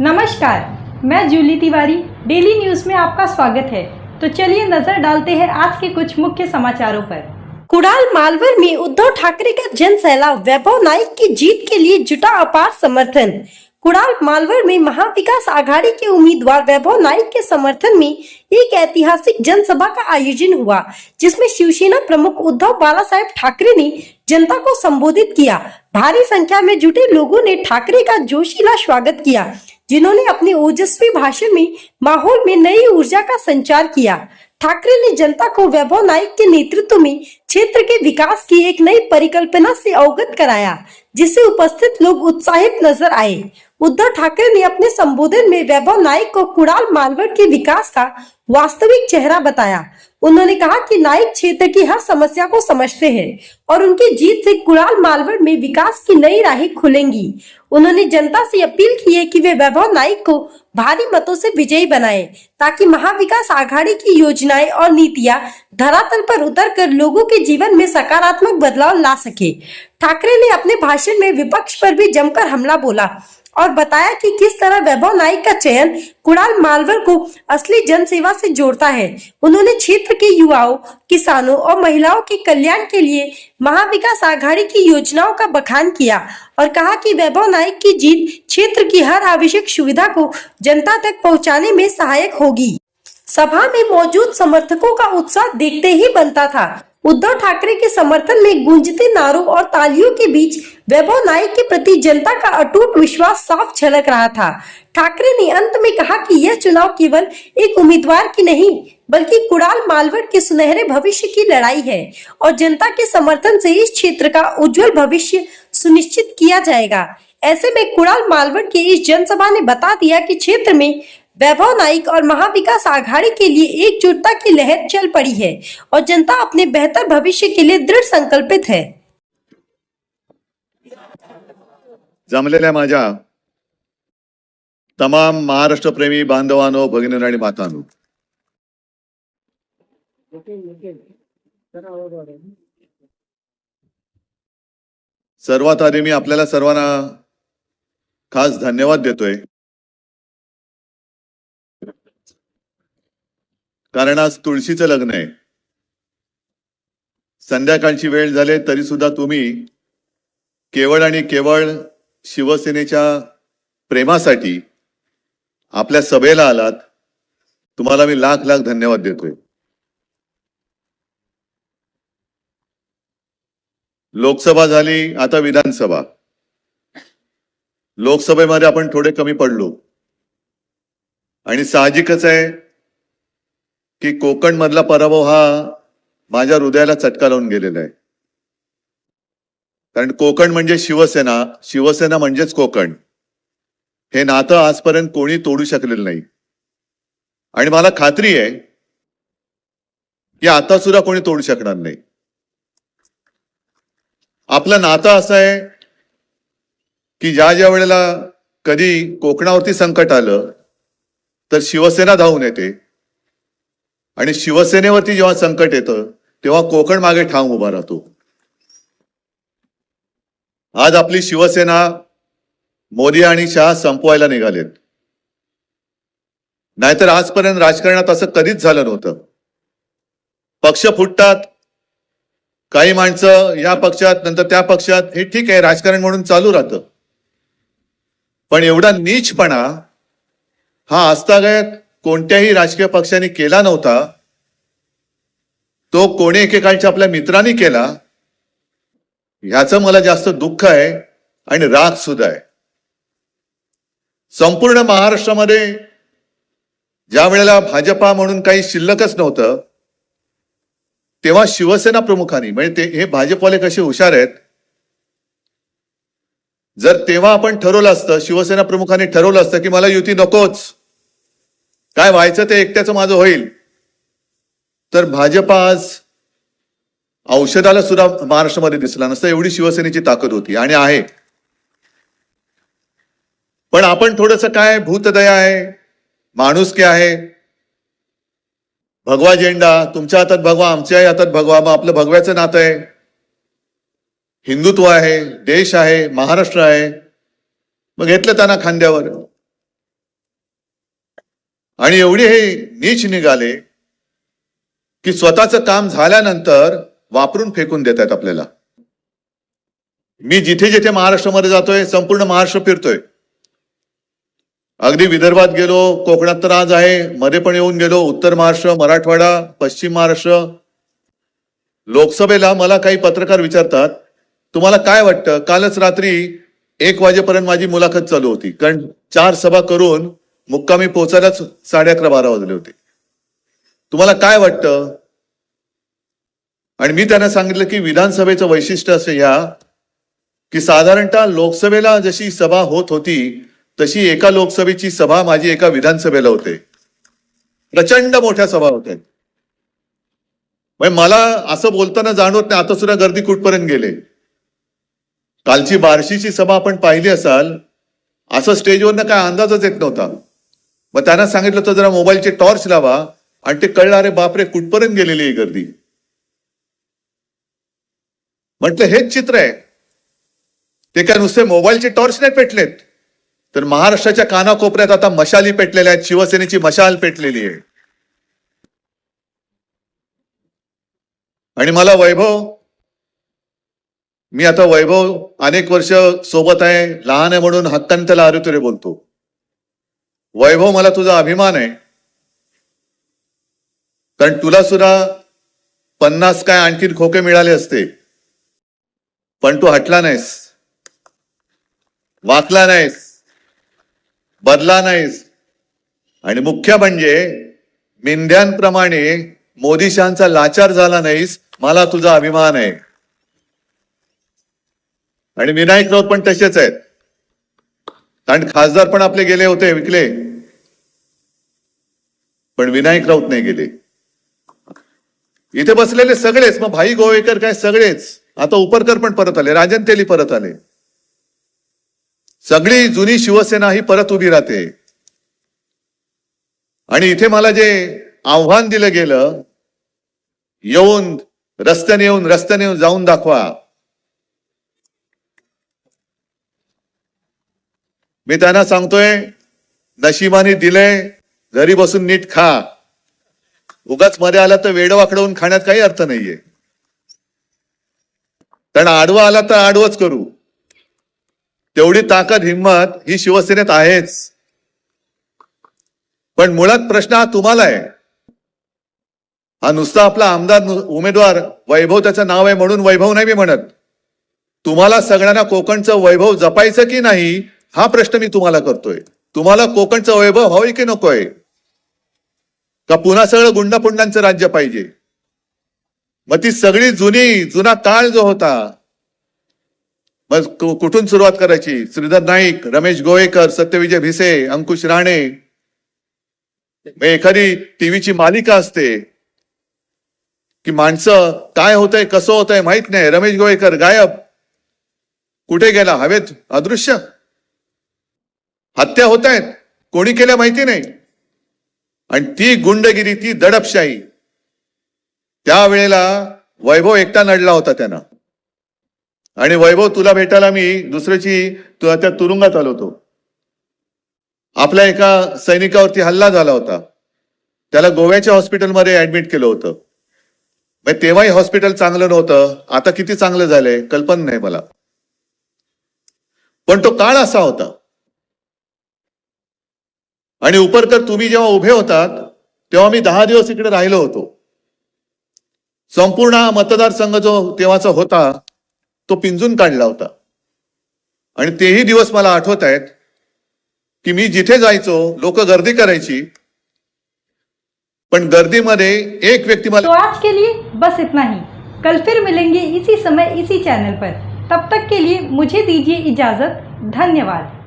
नमस्कार, मैं Jully Tiwari. Daily news में आपका स्वागत है। तो चलिए नजर डालते हैं आज के कुछ मुख्य समाचारों पर। कुडाल मालवर में उद्धव ठाकरे का जन सैलाब, वैभव नाइक की जीत के लिए जुटा अपार समर्थन। कुडाल मालवर में महाविकास आघाड़ी के उम्मीदवार वैभव नाइक के समर्थन में एक ऐतिहासिक जनसभा का आयोजन हुआ, जिसमें शिवसेना प्रमुख उद्धव बाला साहेब ठाकरे ने जनता को संबोधित किया। भारी संख्या में जुटे लोगों ने ठाकरे का जोशीला स्वागत किया, जिन्होंने अपने ओजस्वी भाषण में माहौल में नई ऊर्जा का संचार किया। ठाकरे ने जनता को वैभव नाइक के नेतृत्व में क्षेत्र के विकास की एक नई परिकल्पना से अवगत कराया, जिससे उपस्थित लोग उत्साहित नजर आए। उद्धव ठाकरे ने अपने संबोधन में वैभव नाइक को कुडाल मालवर के विकास का वास्तविक चेहरा बताया। उन्होंने कहा कि नाइक क्षेत्र की हर समस्या को समझते हैं और उनकी जीत से कुडाल मालवर में विकास की नई राहें खुलेंगी। उन्होंने जनता से अपील की है कि वे वैभव नाइक को भारी मतों से विजयी बनाएं, ताकि महाविकास आघाड़ी की योजनाएं और नीतियां धरातल पर उतरकर लोगों के जीवन में सकारात्मक बदलाव ला सके। ठाकरे ने अपने भाषण में विपक्ष पर भी जमकर हमला बोला और बताया कि किस तरह वैभव नाइक का चयन कुडाल मालवर को असली जनसेवा से जोड़ता है। उन्होंने क्षेत्र के युवाओं, किसानों और महिलाओं के कल्याण के लिए महाविकास आघाड़ी की योजनाओं का बखान किया और कहा कि वैभव नाइक की जीत क्षेत्र की हर आवश्यक सुविधा को जनता तक पहुंचाने में सहायक होगी। सभा में मौजूद समर्थकों का उत्साह देखते ही बनता था। उद्धव ठाकरे के समर्थन में गूंजते नारों और तालियों के बीच वैभव नाइक के प्रति जनता का अटूट विश्वास साफ झलक रहा था। ठाकरे ने अंत में कहा कि यह चुनाव केवल एक उम्मीदवार की नहीं, बल्कि कुडाल मालवर के सुनहरे भविष्य की लड़ाई है और जनता के समर्थन से इस क्षेत्र का उज्जवल भविष्य सुनिश्चित किया जाएगा। ऐसे में कुडाल मालवर की इस जनसभा ने बता दिया कि क्षेत्र में वैभव नाइक और महाविकास आघाड़ी के लिए एकजुटता की लहर चल पड़ी है और जनता अपने बेहतर भविष्य के लिए दृढ़ संकल्पित है। जमलेल्या माझ्या तमाम महाराष्ट्र प्रेमी बांधवांनो, भगिनींनो आणि मातांनो, सर्वात आधी मी आपल्याला सर्वांना खास धन्यवाद देतोय, कारण आज तुळशीचं लग्न आहे। संध्याकाळची वेळ झाली तरी सुद्धा तुम्ही केवळ आणि केवळ शिवसेनेच्या प्रेमासाठी आपल्या सभेला आलात। तुम्हाला मी लाख लाख धन्यवाद देतोय। लोकसभा झाली, आता विधानसभा। लोकसभेमध्ये आपण थोडे कमी पडलो आणि साहजिकच आहे की कोकण मधला पराभव हा माझ्या हृदयाला चटका लावून गेलेला आहे। कारण कोकण म्हणजे शिवसेना, शिवसेना म्हणजेच कोकण, हे नातं आजपर्यंत कोणी तोडू शकलेलं नाही आणि मला खात्री आहे की आता सुद्धा कोणी तोडू शकणार नाही। आपलं नातं असं आहे की ज्या वेळेला कधी कोकणावरती संकट आलं तर शिवसेना धावून येते आणि शिवसेनेवरती जेव्हा संकट येतं तेव्हा कोकण मागे ठाम उभा राहतो। आज आपली शिवसेना मोदी आणि शहा संपवायला निघालेत, नाहीतर आजपर्यंत राजकारणात असं कधीच झालं नव्हतं। पक्ष फुटतात, काही माणसं या पक्षात नंतर त्या पक्षात, हे ठीक आहे, राजकारण म्हणून चालू राहतं। पण एवढा नीचपणा हा आजतागायत कोणत्याही राजकीय पक्षाने केला नव्हता। तो कोणी एकेकाळच्या आपल्या मित्रांनी केला, ह्याचं मला जास्त दुःख आहे आणि राग सुद्धा आहे। संपूर्ण महाराष्ट्रामध्ये ज्या वेळेला भाजपा म्हणून काही शिल्लकच नव्हतं, तेव्हा शिवसेना प्रमुखांनी, म्हणजे हे भाजपवाले कसे हुशार आहेत, जर तेव्हा आपण ठरवलं असतं, शिवसेना प्रमुखांनी ठरवलं असतं की मला युती नकोच, काय व्हायचं ते एकट्याचं माझं होईल, तर भाजपा आज औषधाला सुद्धा महाराष्ट्रामध्ये दिसला नसतं। एवढी शिवसेनेची ताकद होती आणि आहे। पण आपण थोडंसं काय भूतदया आहे, माणुसकी आहे, भगवा झेंडा, तुमच्या हातात भगवा, आमच्या हातात भगवा, मग आपलं भगव्याचं नातं आहे, हिंदुत्व आहे, देश आहे, महाराष्ट्र आहे, मग घेतलं त्यांना खांद्यावर। आणि एवढे हे नीच निघाले की स्वतःचं काम झाल्यानंतर वापरून फेकून देत आहेत आपल्याला. मी जिथे जिथे महाराष्ट्रामध्ये जातोय, संपूर्ण महाराष्ट्र फिरतोय. अगदी विदर्भात गेलो, कोकणात तर आज आहे, मध्ये पण येऊन गेलो, उत्तर महाराष्ट्र, मराठवाडा, पश्चिम महाराष्ट्र. लोकसभेला मला काही पत्रकार विचारतात, तुम्हाला काय वाटतं? कालच रात्री 1 वाजेपर्यंत माझी मुलाखत चालू होती, कारण 4 सभा करून मुक्कामी पोहोचायलाच 11:30-12 वाजले होते. तुम्हाला काय वाटतं? आणि मी त्यांना सांगितलं की विधानसभेचं वैशिष्ट्य असं या की साधारणतः लोकसभेला जशी सभा होत होती तशी एका लोकसभेची सभा माझी एका विधानसभेला होते. प्रचंड मोठ्या सभा होत्या. मला असं बोलताना जाणवत नाही आता सुद्धा गर्दी कुठपर्यंत गेले. कालची बार्शीची सभा आपण पाहिली असाल, असं स्टेजवरनं काय अंदाजच येत नव्हता. मग त्यांना सांगितलं तर जरा मोबाईलचे टॉर्च लावा, आणि ते कळलं अरे बापरे कुठपर्यंत गेलेली ही गर्दी. म्हटलं हेच चित्र आहे. ते काय नुसते मोबाईलचे टॉर्च नाही पेटलेत, तर महाराष्ट्राच्या कानाकोपऱ्यात आता मशाली पेटलेल्या आहेत. शिवसेनेची मशाल पेटलेली आहे. आणि मला मी आता वैभव अनेक वर्ष सोबत आहे, लहान आहे म्हणून हक्काने त्याला अरे बोलतो. वैभव, मला तुझा अभिमान आहे, कारण तुला सुद्धा 50 काय आणखीन खोके मिळाले असते, पण तू हटला नाहीस, वाकला नाहीस, बदला नाहीस. आणि मुख्य म्हणजे मेंढ्यांप्रमाणे मोदीशांचा लाचार झाला नाहीस. मला तुझा अभिमान आहे. आणि विनायक राऊत पण तसेच आहेत, कारण खासदार पण आपले गेले होते, विकले, पण विनायक राऊत नाही गेले. इथे बसलेले सगळेच, मग भाई गोवेकर काय सगळेच, आता उपरकर पण परत आले, राजन तेली परत आले, सगळी जुनी शिवसेना ही परत उभी राहते. आणि इथे मला जे आव्हान दिलं गेलं, रस्त्याने येऊन जाऊन दाखवा. मी त्यांना सांगतोय, नशिबाने दिले, घरी बसून नीट खा. उगाच मध्ये आला तर वेड वाकडवून खाण्यात काही अर्थ नाहीये. कारण आडवा आला तर आडवच करू. तेवढी ताकद हिंमत ही शिवसेनेत आहेच. पण मुळात प्रश्न हा तुम्हाला आहे. हा नुसता आपला आमदार उमेदवार वैभव त्याचं नाव आहे म्हणून वैभव नाही मी म्हणत. तुम्हाला सगळ्यांना कोकणचं वैभव जपायचं की नाही हा प्रश्न मी तुम्हाला करतोय. तुम्हाला कोकणचं वैभव हवंय की नकोय? का पुन्हा सगळं गुंडापुंडांचं राज्य पाहिजे? मग ती सगळी जुना काळ जो होता, मग कुठून सुरुवात करायची? श्रीधर नाईक, रमेश गोवेकर, सत्यविजय भिसे, अंकुश राणे. एखादी टीव्हीची मालिका असते की माणसं काय होतंय कसं होतंय माहित नाही, रमेश गोवेकर गायब, कुठे गेला? हवेत अदृश्य. हत्या होत आहेत, कोणी केल्या माहिती नाही. आणि ती गुंडगिरी, ती दडपशाही, त्यावेळेला वैभव एकटा नडला होता त्यानं. आणि वैभव, तुला भेटायला मी त्या तुरुंगात आलो होतो. आपल्या एका सैनिकावरती हल्ला झाला होता, त्याला गोव्याच्या हॉस्पिटलमध्ये ऍडमिट केलं होतं. तेव्हाही हॉस्पिटल चांगलं नव्हतं, आता किती चांगलं झालंय कल्पना नाही मला. पण तो काळ असा होता. आणि उपरकर, तुम्ही जेव्हा उभे होतात तेव्हा मी 10 दिवस इकडे राहिलो होतो. संपूर्ण मतदारसंघ जो तेव्हाचा होता तो पिंजून काढला होता. आणि तेही दिवस मला आठवत आहेत की मी जिथे जायचो लोक गर्दी करायची, पण गर्दीमध्ये एक व्यक्ती मला. तो आज के लिए बस इतना ही. कल फिर मिलेंगे इसी समय इसी चैनल पर. तब तक के लिए मुझे दीजिए इजाजत. धन्यवाद.